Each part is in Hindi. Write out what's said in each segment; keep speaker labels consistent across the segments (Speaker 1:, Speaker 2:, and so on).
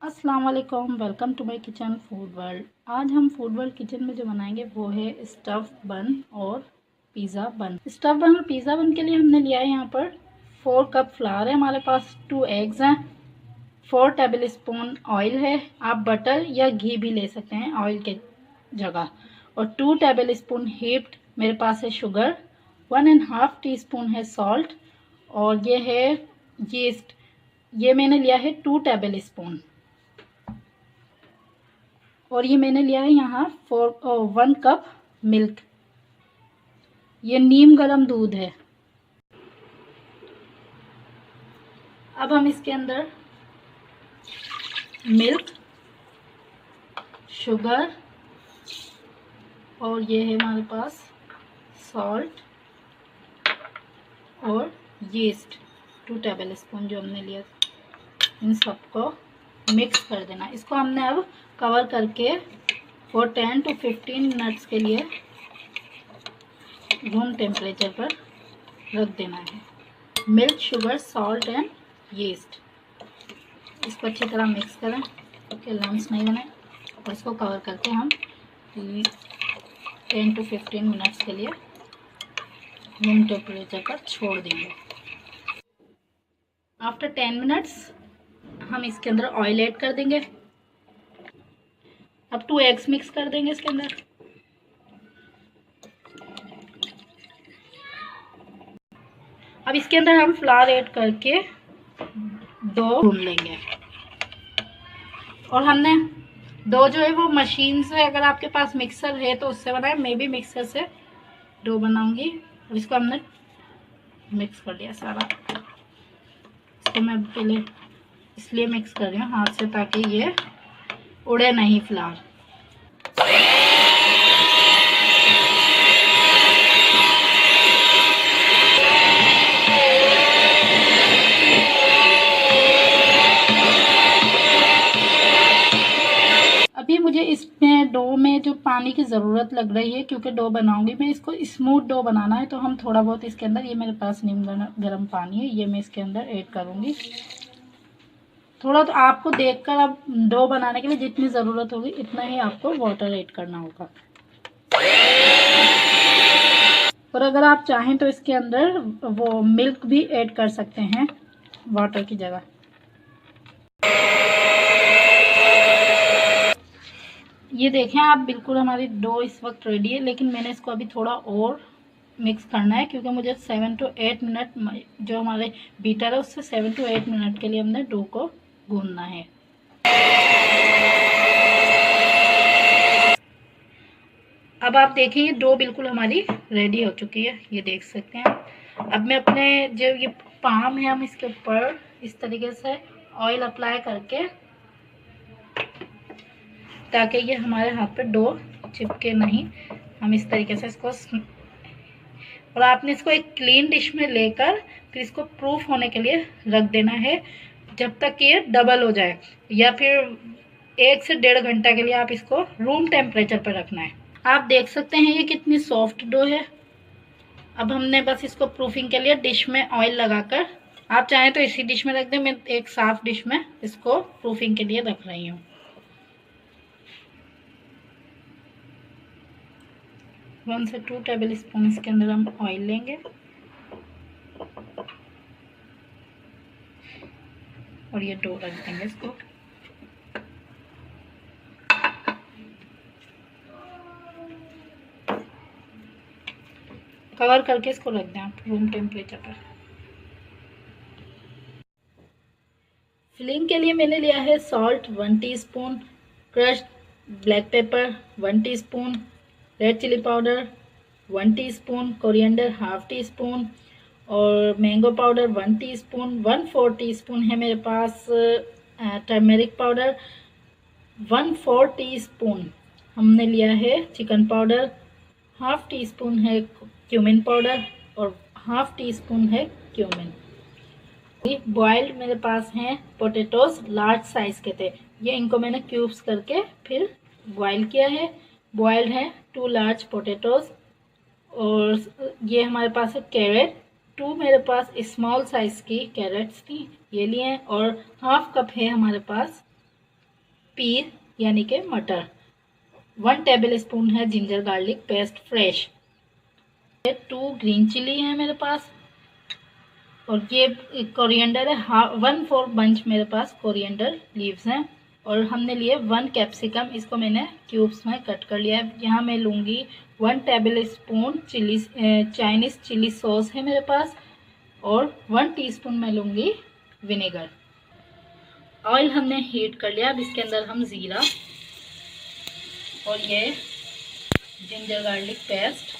Speaker 1: अस्सलाम वालेकुम, welcome to my kitchen food world. आज हम फूड वर्ल्ड किचन में जो बनाएंगे वो है स्टफ़ बन और पिज़्ज़ा बन। स्टफ़ बन और पिज़्ज़ा बन के लिए हमने लिया है यहाँ पर 4 कप फ्लावर है, हमारे पास 2 एग्स हैं, 4 टेबल स्पून ऑयल है, आप बटर या घी भी ले सकते हैं ऑयल के जगह, और 2 टेबल स्पून हीप्ड मेरे पास है शुगर, 1.5 टीस्पून है सॉल्ट, और ये है यीस्ट, ये मैंने लिया है 2 टेबल स्पून, और ये मैंने लिया है यहाँ 1 कप मिल्क। ये नीम गर्म दूध है। अब हम इसके अंदर मिल्क, शुगर और ये है हमारे पास सॉल्ट और यीस्ट 2 टेबल स्पून जो हमने लिया, इन सबको मिक्स कर देना। इसको हमने अब कवर करके फॉर 10 to 15 मिनट्स के लिए रूम टेम्परेचर पर रख देना है। Milk, sugar, salt and yeast, इसको अच्छी तरह मिक्स करें कि लम्स नहीं बने, और इसको कवर करके हम 10 to 15 मिनट्स के लिए रूम टेम्परेचर पर छोड़ देंगे। आफ्टर 10 मिनट्स हम इसके अंदर ऑयल ऐड कर देंगे। अब 2 एग्स मिक्स कर देंगे इसके अंदर। अब इसके अंदर हम फ्लावर ऐड करके डो भून लेंगे, और हमने डो जो है वो मशीन से, अगर आपके पास मिक्सर है तो उससे बनाए, मैं भी मिक्सर से डो बनाऊंगी। और इसको हमने मिक्स कर लिया सारा। इसको मैं पहले इसलिए मिक्स कर रही हूँ हाथ से ताकि ये उड़े नहीं फ्लावर। अभी मुझे इसमें डो में जो पानी की ज़रूरत लग रही है, क्योंकि डो बनाऊंगी मैं, इसको स्मूथ डो बनाना है, तो हम थोड़ा बहुत इसके अंदर, ये मेरे पास नीम गर्म पानी है, ये मैं इसके अंदर ऐड करूंगी। थोड़ा तो आपको देखकर अब डो बनाने के लिए जितनी ज़रूरत होगी इतना ही आपको वाटर ऐड करना होगा। और अगर आप चाहें तो इसके अंदर वो मिल्क भी ऐड कर सकते हैं वाटर की जगह। ये देखें आप, बिल्कुल हमारी डो इस वक्त रेडी है, लेकिन मैंने इसको अभी थोड़ा और मिक्स करना है, क्योंकि मुझे 7 to 8 मिनट, जो हमारे बीटर है उससे 7 to 8 मिनट के लिए हमने डो को गूंदना है। अब आप देखें ये डो बिल्कुल हमारी रेडी हो चुकी है, ये देख सकते हैं। अब मैं अपने जो ये पाम है, हम इसके ऊपर इस तरीके से ऑयल अप्लाई करके, ताकि ये हमारे हाथ पे डो चिपके नहीं, हम इस तरीके से इसको, और आपने इसको एक क्लीन डिश में लेकर फिर इसको प्रूफ होने के लिए रख देना है, जब तक ये डबल हो जाए, या फिर 1 से 1.5 घंटा के लिए आप इसको रूम टेम्परेचर पर रखना है। आप देख सकते हैं ये कितनी सॉफ्ट डो है। अब हमने बस इसको प्रूफिंग के लिए डिश में ऑयल लगाकर, आप चाहें तो इसी डिश में रख दें, मैं एक साफ डिश में इसको प्रूफिंग के लिए रख रही हूँ। 1 से 2 टेबल स्पून इसके अंदर हम ऑयल लेंगे, और ये डो रख देंगे इसको। कवर करके इसको रख दें आप रूम टेम्परेचर पर। फिलिंग के लिए मैंने लिया है salt 1 teaspoon, crushed black pepper 1 teaspoon, red chilli powder 1 teaspoon, coriander 1/2 teaspoon, और मैंगो पाउडर 1 टीस्पून, 1/4 टीस्पून है मेरे पास टर्मेरिक पाउडर, 1/4 टीस्पून हमने लिया है चिकन पाउडर, 1/2 टीस्पून है क्यूमिन पाउडर, और 1/2 टीस्पून है क्यूमिन। बॉइल्ड मेरे पास हैं पोटैटोज, लार्ज साइज़ के थे, ये इनको मैंने क्यूब्स करके फिर बॉयल किया है। बॉइल्ड है 2 लार्ज पोटैटोज, और ये हमारे पास है कैरेट, 2 मेरे पास स्मॉल साइज़ की कैरेट्स थी, ये लिए हैं, और 1/2 कप है हमारे पास पीर यानी कि मटर, 1 टेबल स्पून है ginger garlic paste fresh, 2 green chilli है मेरे पास, और ये कोरिएंडर है 1/4 बंच मेरे पास कोरिएंडर लीव्स हैं। और हमने लिए 1 कैप्सिकम, इसको मैंने क्यूब्स में कट कर लिया है। यहाँ मैं लूँगी 1 tablespoon chilli Chinese chilli sauce है मेरे पास, और 1 टीस्पून मैं लूँगी विनेगर। ऑयल हमने हीट कर लिया। अब इसके अंदर हम ज़ीरा और ये जिंजर गार्लिक पेस्ट,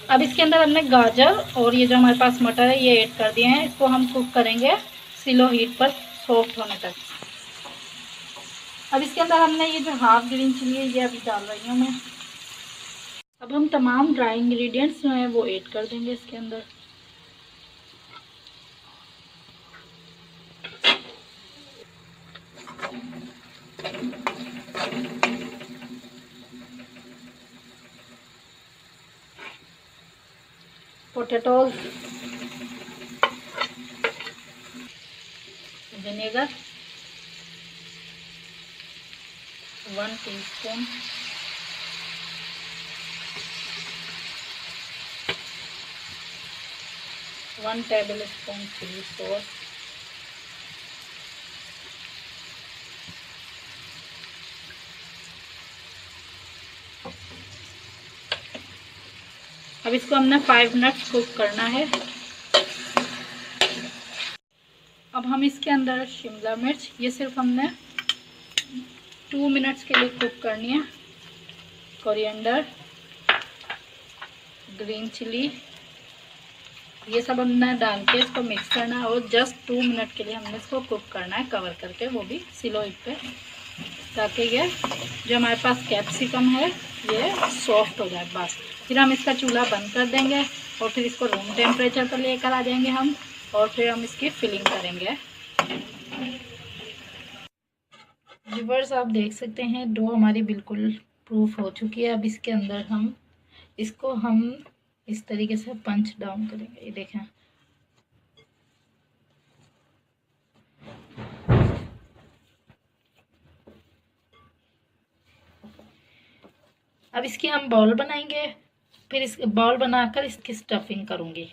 Speaker 1: अब इसके अंदर हमने गाजर और ये जो हमारे पास मटर है ये ऐड कर दिए हैं। इसको हम कुक करेंगे स्लो हीट पर सॉफ्ट होने तक। अब इसके अंदर हमने ये जो हाफ ग्रीन चिली है ये अभी डाल रही हूँ मैं। अब हम तमाम ड्राई इंग्रेडिएंट्स जो हैं वो ऐड कर देंगे इसके अंदर। Potatoes, vinegar 1 teaspoon, one tablespoon chilli sauce, अब इसको हमने 5 मिनट कुक करना है। अब हम इसके अंदर शिमला मिर्च, ये सिर्फ हमने 2 मिनट्स के लिए कुक करनी है, कोरिएंडर, ग्रीन चिली, ये सब हमने डाल के इसको मिक्स करना है और जस्ट 2 मिनट के लिए हमने इसको कुक करना है कवर करके, वो भी स्लो हीट पे, ताकि ये जो हमारे पास कैप्सिकम है ये सॉफ्ट हो जाए बस। फिर हम इसका चूल्हा बंद कर देंगे और फिर इसको रूम टेम्परेचर पर लेकर आ जाएंगे हम, और फिर हम इसकी फिलिंग करेंगे। व्यूअर्स आप देख सकते हैं डो हमारी बिल्कुल प्रूफ हो चुकी है। अब इसके अंदर हम इसको इस तरीके से पंच डाउन करेंगे, ये देखें। अब इसकी हम बॉल बनाएंगे, फिर इस बॉल बनाकर इसकी स्टफिंग करूंगी।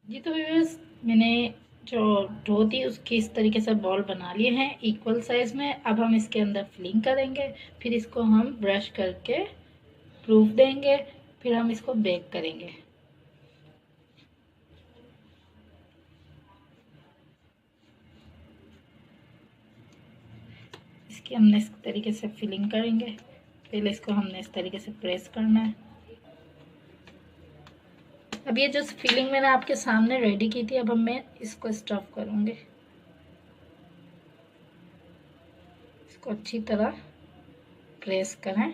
Speaker 1: जी तो व्यूअर्स मैंने जो डो थी उसकी इस तरीके से बॉल बना लिए हैं इक्वल साइज में। अब हम इसके अंदर फिलिंग करेंगे, फिर इसको हम ब्रश करके प्रूफ देंगे, फिर हम इसको बेक करेंगे। इसकी हमने इस तरीके से फिलिंग करेंगे, पहले इसको हमने इस तरीके से प्रेस करना है। अब ये जो फिलिंग मैंने आपके सामने रेडी की थी, अब मैं इसको स्टफ करूंगी। इसको अच्छी तरह प्रेस करें।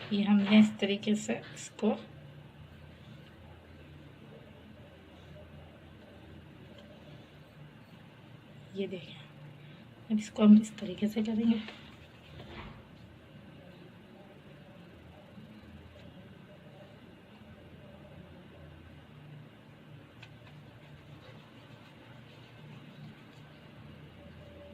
Speaker 1: ये हमने इस तरीके से इसको ये देखें। अब इसको हम इस तरीके से करेंगे।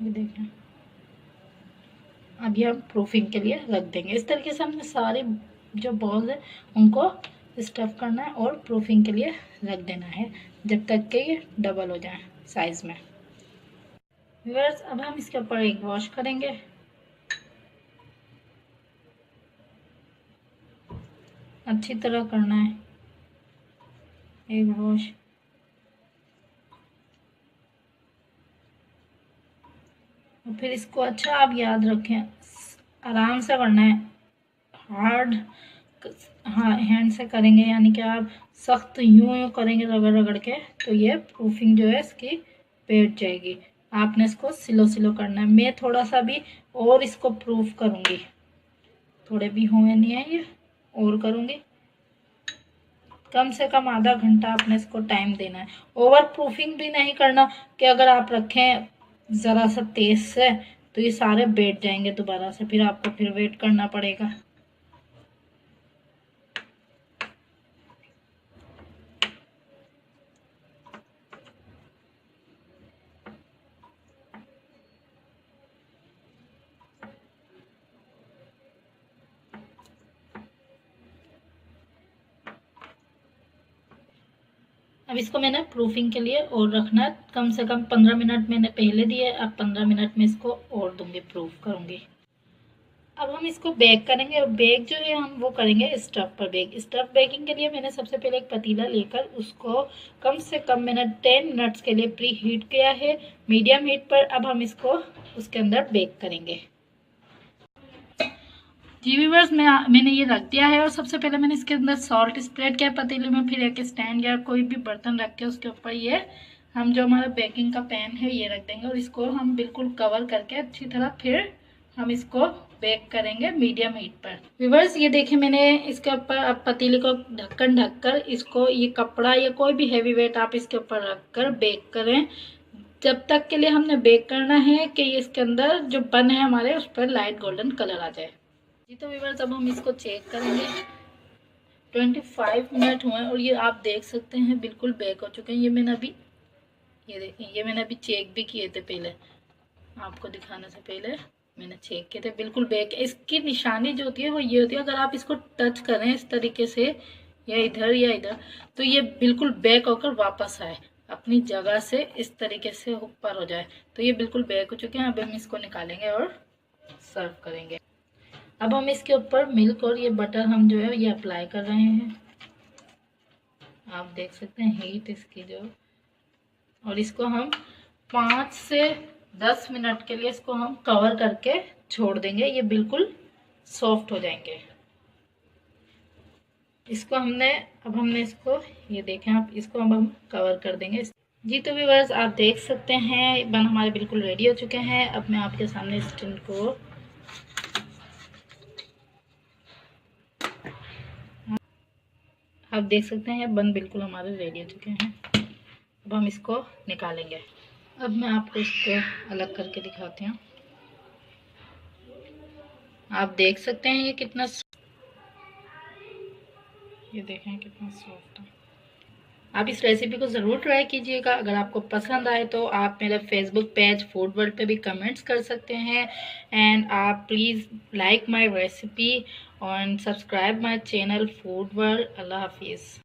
Speaker 1: ये देखें। अब ये हम प्रूफिंग के लिए रख देंगे। इस तरीके से हमने सारे जो बॉल्स है उनको स्टफ करना है और प्रूफिंग के लिए रख देना है जब तक कि ये डबल हो जाए साइज में। व्यूअर्स अब हम इसके ऊपर एग वॉश करेंगे। अच्छी तरह करना है एग वॉश। और फिर इसको अच्छा आप याद रखें आराम से करना है, हार्ड हाँ हैंड से करेंगे, यानी कि आप सख्त यूं करेंगे रगड़ रगड़ के तो ये प्रूफिंग जो है इसकी बैठ जाएगी। आपने इसको स्लो स्लो करना है। मैं थोड़ा सा भी और इसको प्रूफ करूँगी, थोड़े भी हुए नहीं है ये, और करूँगी। कम से कम आधा घंटा आपने इसको टाइम देना है। ओवर प्रूफिंग भी नहीं करना कि अगर आप रखें ज़रा सा तेज से, तो ये सारे बैठ जाएंगे दोबारा से, फिर आपको फिर वेट करना पड़ेगा। अब इसको मैंने प्रूफिंग के लिए और रखना है, कम से कम 15 मिनट मैंने पहले दिए, अब 15 मिनट में इसको और दूंगी, प्रूफ करूंगी। अब हम इसको बेक करेंगे, और बेक जो है हम वो करेंगे स्टफ पर बेक। स्टफ बेकिंग के लिए मैंने सबसे पहले एक पतीला लेकर उसको कम से कम मैंने 10 मिनट्स के लिए प्री हीट किया है मीडियम हीट पर। अब हम इसको उसके अंदर बेक करेंगे। जी व्यूअर्स, मैंने ये रख दिया है, और सबसे पहले मैंने इसके अंदर सॉल्ट स्प्रेड किया पतीले में, फिर एक स्टैंड या कोई भी बर्तन रख के उसके ऊपर ये हम जो हमारा बेकिंग का पैन है ये रख देंगे, और इसको हम बिल्कुल कवर करके अच्छी तरह फिर हम इसको बेक करेंगे मीडियम हीट पर। व्यूअर्स ये देखिए, मैंने इसके ऊपर अब पतीले को ढक्कन ढककर इसको, ये कपड़ा या कोई भी हैवी वेट आप इसके ऊपर रखकर बेक करें, जब तक के लिए हमने बेक करना है कि इसके अंदर जो बन है हमारे उस पर लाइट गोल्डन कलर आ जाए। जी तो व्यूअर्स, अब हम इसको चेक करेंगे। 25 मिनट हुए और ये आप देख सकते हैं बिल्कुल बेक हो चुके हैं। ये मैंने अभी, ये देखिए, ये मैंने अभी चेक भी किए थे पहले, आपको दिखाने से पहले मैंने चेक किए थे, बिल्कुल बेक। इसकी निशानी जो होती है वो ये होती है, अगर आप इसको टच करें इस तरीके से या इधर, तो ये बिल्कुल बेक होकर वापस आए अपनी जगह से, इस तरीके से ऊपर हो जाए, तो ये बिल्कुल बेक हो चुके हैं। अब हम इसको निकालेंगे और सर्व करेंगे। अब हम इसके ऊपर मिल्क और ये बटर हम जो है ये अप्लाई कर रहे हैं, आप देख सकते हैं हीट इसकी जो, और इसको हम 5 से 10 मिनट के लिए इसको हम कवर करके छोड़ देंगे, ये बिल्कुल सॉफ्ट हो जाएंगे। इसको अब हमने इसको, ये देखें आप, इसको अब हम कवर कर देंगे। जी तो व्यूअर्स, आप देख सकते हैं बन हमारे बिल्कुल रेडी हो चुके हैं। अब मैं आपके सामने इस टिन को, आप देख सकते हैं बन बिल्कुल हमारे रेडी हो चुके हैं। अब हम इसको निकालेंगे। अब मैं आपको इसको अलग करके दिखाती हूँ। आप देख सकते हैं ये कितना, ये देखें कितना सॉफ्ट है। आप इस रेसिपी को ज़रूर ट्राई कीजिएगा। अगर आपको पसंद आए तो आप मेरे फेसबुक पेज फूड वर्ल्ड पे भी कमेंट्स कर सकते हैं, एंड आप प्लीज़ लाइक माय रेसिपी और subscribe my channel food world. अल्लाह हाफिज़।